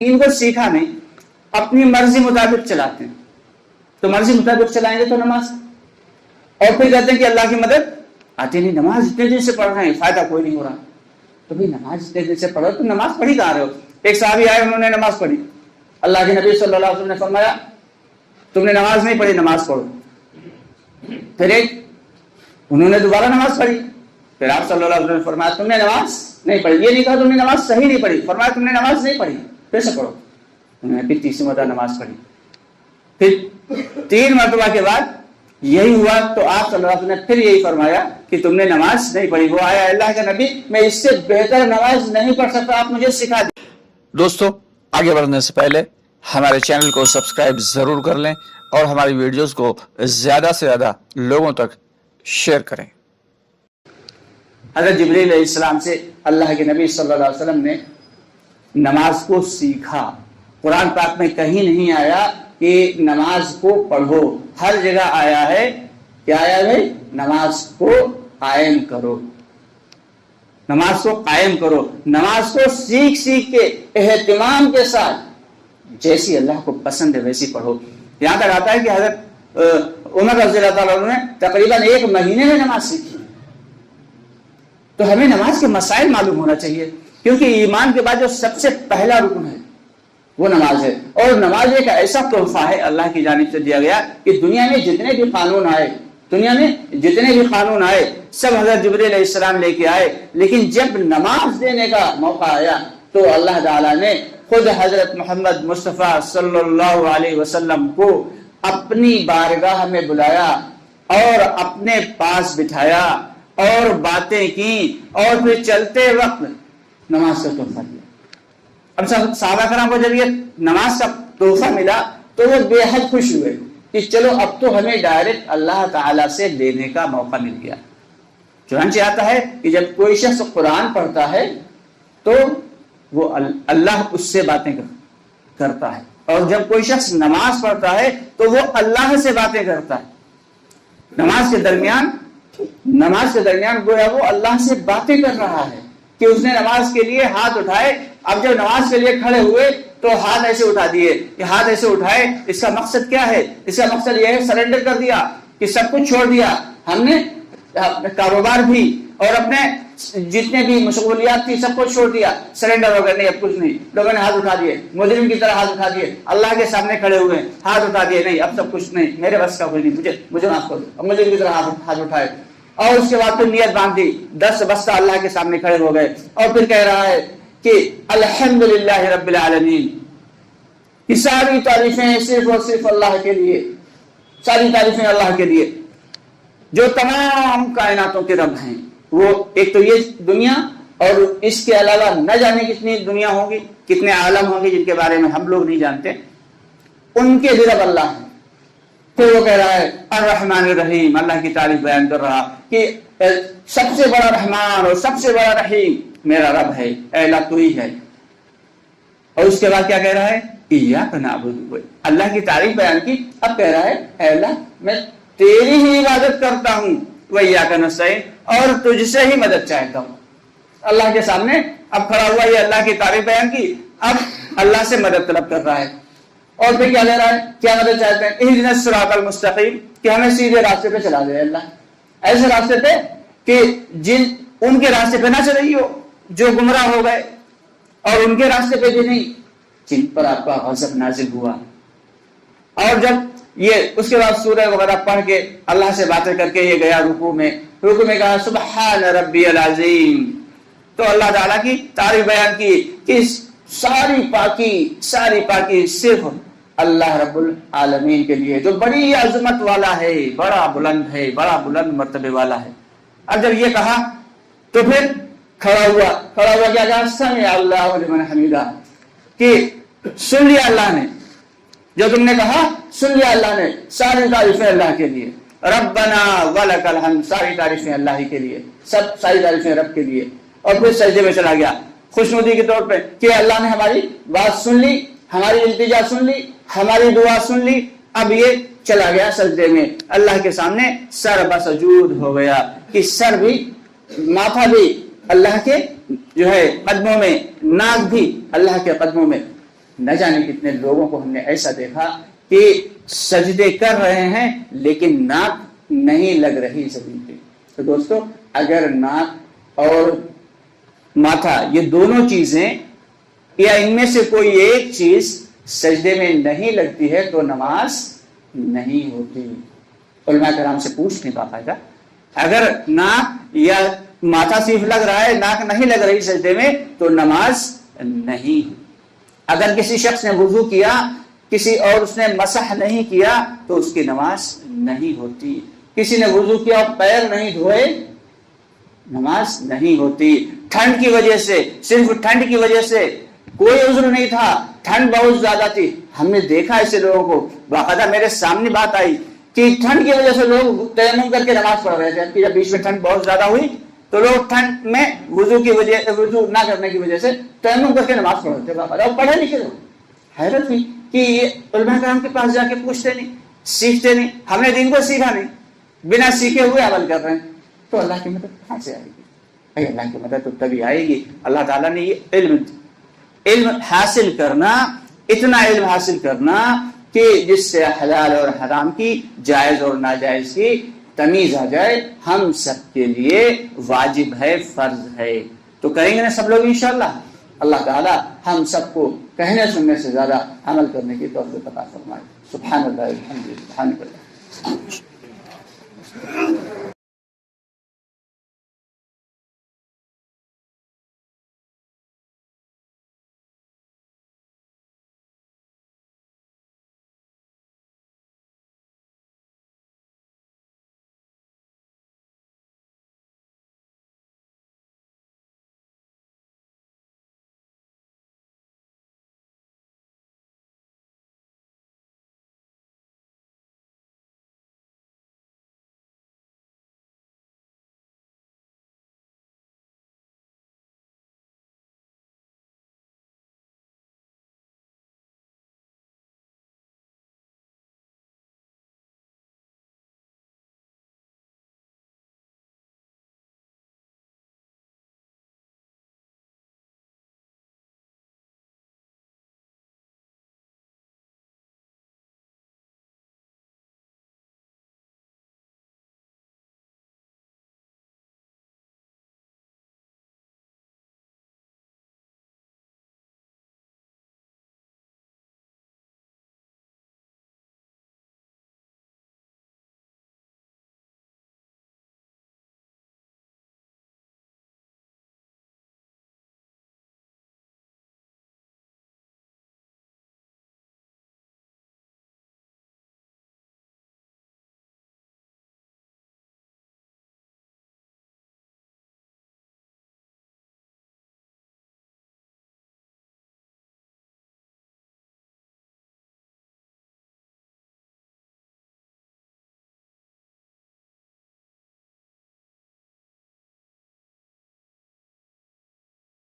इनको सीखा नहीं, अपनी मर्जी मुताबिक चलाते हैं। तो मर्जी मुताबिक चलाएंगे तो नमाज, और फिर कहते हैं कि अल्लाह की मदद आती नहीं, नमाज इतने दिन से पढ़ रहे हैं, फायदा कोई नहीं हो रहा। तो भाई नमाज इतने दिन से पढ़ो तो नमाज पढ़ी कहाँ रहे हो? एक साहबी आए, उन्होंने नमाज पढ़ी, अल्लाह के नबी सल्लल्लाहु अलैहि वसल्लम ने फरमाया तुमने नमाज नहीं पढ़ी, नमाज पढ़ो। फिर एक उन्होंने दोबारा नमाज पढ़ी, फिर आप सल्लल्लाहु अलैहि वसल्लम ने फरमाया तुमने नमाज नहीं पढ़ी। ये नहीं कहा तुमने नमाज सही नहीं पढ़ी, फरमाया तुमने नमाज नहीं पढ़ी, फिर से पढ़ो। उन्होंने फिर तीसरी मरतबा नमाज पढ़ी, फिर 3 मरतबा के बाद यही हुआ तो आप सल्लल्लाहु अलैहि वसल्लम ने फिर यही फरमाया कि तुमने नमाज नहीं पढ़ी। वो आया, अल्लाह के नबी मैं इससे बेहतर नमाज नहीं पढ़ सकता, आप मुझे सिखा दीजिए। दोस्तों, आगे बढ़ने से पहले हमारे चैनल को सब्सक्राइब जरूर कर लें और हमारी वीडियोस को ज्यादा से ज्यादा लोगों तक शेयर करें। हज़रत जिब्रील अलैहिस्सलाम से अल्लाह के नबी सल्लल्लाहु अलैहि वसल्लम ने नमाज को सीखा। कुरान पाक में कहीं नहीं आया कि नमाज को पढ़ो, हर जगह आया है क्या आया है? नमाज को कायम करो, नमाज को कायम करो। नमाज को सीख सीख के एहतिमाम के साथ जैसी अल्लाह को पसंद है वैसी पढ़ो। यहां तक आता है कि हज़रत उमर रज़ियल्लाहु ताला अन्हु ने तकरीबन 1 महीने में नमाज सीखी। तो हमें नमाज के मसाइल मालूम होना चाहिए, क्योंकि ईमान के बाद जो सबसे पहला रुकन है वो नमाज है। और नमाज एक ऐसा तोहफा है अल्लाह की जानिब से दिया गया कि दुनिया में जितने भी कानून आए, दुनिया में जितने भी कानून आए सब हज़रत जिब्रील अलैहिस्सलाम लेके आए, लेकिन जब नमाज देने का मौका आया तो अल्लाह ताला ने खुद हज़रत मोहम्मद मुस्तफ़ा सल्लल्लाहु अलैहि वसल्लम को अपनी बारगाह में बुलाया और अपने पास बिठाया और बातें की, और फिर चलते वक्त नमाज का तोहफा दिया। अब सहाबा कराम को जब ये नमाज का तोहफा मिला तो वो बेहद खुश हुए कि चलो अब तो हमें डायरेक्ट अल्लाह ताला से लेने का मौका मिल गया। चुनांचे आता है कि जब कोई शख्स कुरान पढ़ता है तो वो अल्लाह उससे बातें करता है, और जब कोई शख्स नमाज पढ़ता है तो वो अल्लाह से बातें करता है। नमाज के दरमियान गोया वो अल्लाह से बातें कर रहा है कि उसने नमाज के लिए हाथ उठाए। अब जब नमाज के लिए खड़े हुए तो हाथ ऐसे उठा दिए, कि हाथ ऐसे उठाए, इसका मकसद क्या है? इसका मकसद यह है सरेंडर कर दिया, कि सब कुछ छोड़ दिया हमने, कारोबार भी और अपने जितने भी मशगूलियात थी सब कुछ छोड़ दिया, सरेंडर हो गए, नहीं अब कुछ नहीं। लोगों ने हाथ उठा दिए, मुजरिम की तरह हाथ उठा दिए, अल्लाह के सामने खड़े हुए हाथ उठा दिए, नहीं अब सब कुछ नहीं, मेरे बस का कोई नहीं, मुझे माफ कर दो, मुजरिम की तरह हाथ उठाए। और उसके बाद फिर नियत बांधी, 10 बस्ता अल्लाह के सामने खड़े हो गए, और फिर कह रहा है कि अल्हम्दुलिल्लाह रब्बिल आलमीन, कि सारी तारीफें सिर्फ और सिर्फ अल्लाह के लिए, सारी तारीफें अल्लाह के लिए जो तमाम कायनातों के रब हैं। वो एक तो ये दुनिया, और इसके अलावा न जाने कितनी दुनिया होगी, कितने आलम होंगे जिनके बारे में हम लोग नहीं जानते, उनके भी रब अल्लाह है। फिर वो कह रहा है अर्रहमान रहीम, अल्लाह की तारीफ बयान कर रहा कि सबसे बड़ा रहमान और सबसे बड़ा रहीम मेरा रब है, अल्लाह तू ही है। और उसके बाद क्या कह रहा है? इय्याका नअबुदु, अल्लाह की तारीफ बयान की, अब कह रहा है अल्लाह मैं तेरी ही इबादत करता हूँ, व इय्याका नस्तईन, और तुझसे ही मदद चाहता हूँ। अल्लाह के सामने अब खड़ा हुआ, ये अल्लाह की तारीफ बयान की, अब अल्लाह से मदद तलब कर रहा है। और फिर क्या ले रहा है? क्या मदद चाहते हैं? इहदिनस सिरातल मुस्तकीम, कि हमें सीधे रास्ते पे चला दे अल्लाह, ऐसे रास्ते पे कि उनके रास्ते पे ना चली हो जो गुमराह हो गए, और उनके रास्ते पे भी नहीं जिन पर आपका गज़ब नाज़िल हुआ। और जब ये उसके बाद सूरह वगैरह पढ़ के अल्लाह से बातें करके ये गया रुकू में कहा सुब्हान रब्बियल अज़ीम, तो अल्लाह ताला की तारीफ बयान की कि सारी पाकी सिर्फ अल्लाह रब्बुल आलमीन के लिए, जो बड़ी अजमत वाला है, बड़ा बुलंद मर्तबे वाला है। अब जब ये कहा तो फिर खड़ा हुआ क्या कहा? समी अल्लाहु लिमन हमीदा, कि सुन लिया अल्लाह ने, जो तुमने कहा सुन लिया अल्लाह ने, सारी तारीफें अल्लाह के लिए, रब्बना वलकल हम्द, सारी तारीफें अल्लाह ही के लिए, सब सारी तारीफें रब के लिए। और फिर सजदे में चला गया खुशनुदी के तौर पे कि अल्लाह ने हमारी बात सुन ली, हमारी इल्तिजा सुन ली, हमारी दुआ सुन ली। अब ये चला गया सजदे में, अल्लाह के सामने सर बसजूद हो गया, कि सर भी माथा भी अल्लाह के जो है कदमों में, नाक भी अल्लाह के कदमों में। نہ جانے کتنے لوگوں کو ہم نے ایسا دیکھا کہ سجدے کر رہے ہیں لیکن ناک نہیں لگ رہی زمین پہ. تو دوستو اگر ناک اور ماتھا یہ دونوں چیزیں یا ان میں سے کوئی ایک چیز سجدے میں نہیں لگتی ہے تو نماز نہیں ہوتی. علماء کرام سے پوچھ نہیں باقاعدہ اگر ناک یا ماتھا صرف لگ رہا ہے ناک نہیں لگ رہی سجدے میں تو نماز نہیں. اگر کسی شخص نے وضو کیا کسی اور اس نے مسح نہیں کیا تو اس کی نماز نہیں ہوتی. کسی نے وضو کیا اور پیر نہیں دھوئے نماز نہیں ہوتی. ٹھنڈ کی وجہ سے صرف ٹھنڈ کی وجہ سے کوئی عذر نہیں تھا ٹھنڈ بہت زیادہ تھی. ہم نے دیکھا ایسے لوگوں کو باقاعدہ میرے سامنے بات آئی کہ ٹھنڈ کی وجہ سے لوگ تیمم کر کے نماز پڑھ رہے تھے. جب بیچ میں ٹھنڈ بہت زیادہ ہوئی تو لوگ ٹھنڈ میں وضو نہ کرنے کی وجہ سے تیمم کر کے نماز پڑھ رہے تھے باقاعدہ اور پڑھے لکھے لوگ. حیرت ہوئی کہ یہ علماء کرام کے پاس جا کے پوچھتے نہیں سیکھتے نہیں. ہم نے دین کو سیکھا نہیں بنا سیکھے ہوئے عمل کر رہے ہیں تو اللہ کی مدد کہاں سے آئے گی؟ اللہ کی مدد تو تبھی آئے گی. اللہ تعالیٰ نے یہ علم حاصل کرنا اتنا علم حاصل کرنا کہ جس سے حلال اور حرام کی جائز اور ناجائز کی تمیز آ جائے ہم سب کے لیے واجب ہے فرض ہے. تو کریں گے نا سب لوگ انشاءاللہ. اللہ تعالیٰ ہم سب کو کہنے سننے سے زیادہ عمل کرنے کی توفیق عطا فرمائے. سبحان اللہ الحمد للہ.